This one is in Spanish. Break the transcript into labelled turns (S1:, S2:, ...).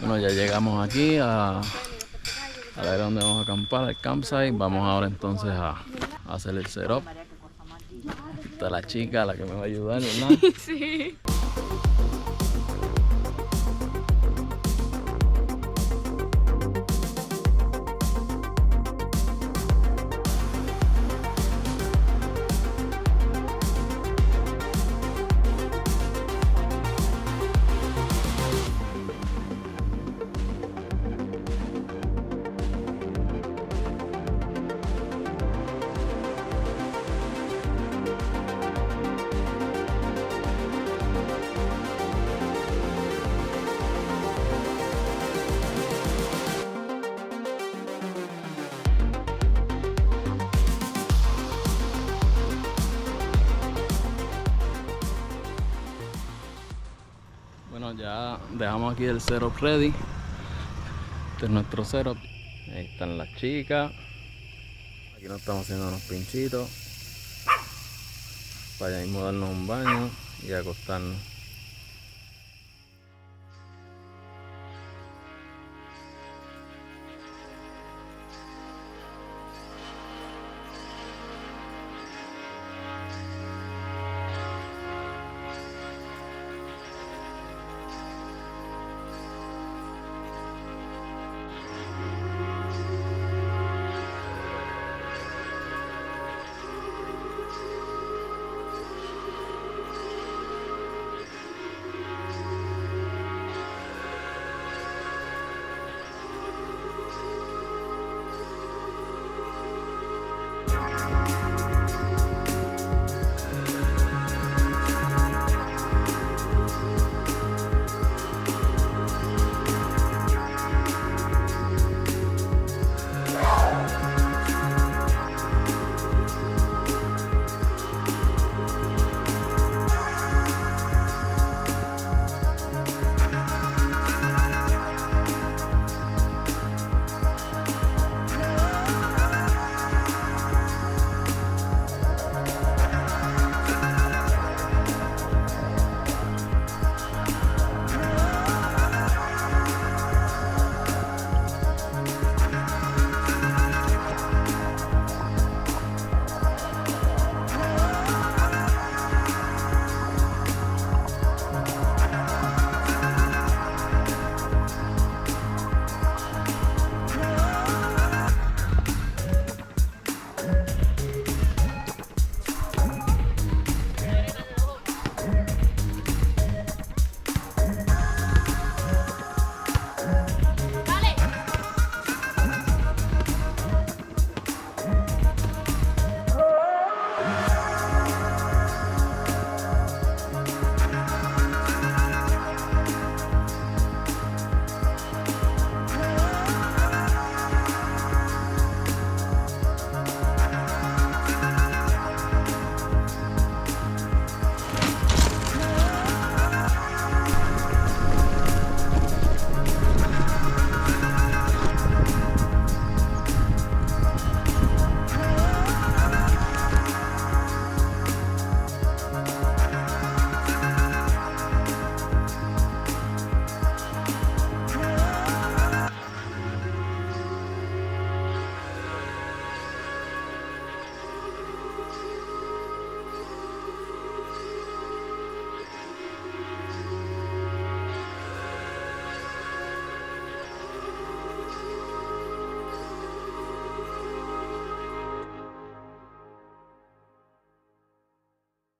S1: Bueno, ya llegamos aquí al área donde vamos a acampar, al campsite. Vamos ahora entonces a hacer el setup. Está la chica, la que me va a ayudar, ¿verdad?
S2: Sí.
S1: Bueno, ya dejamos aquí el setup ready. Este es nuestro setup. Ahí están las chicas. Aquí nos estamos haciendo unos pinchitos para ya mismo darnos un baño y acostarnos.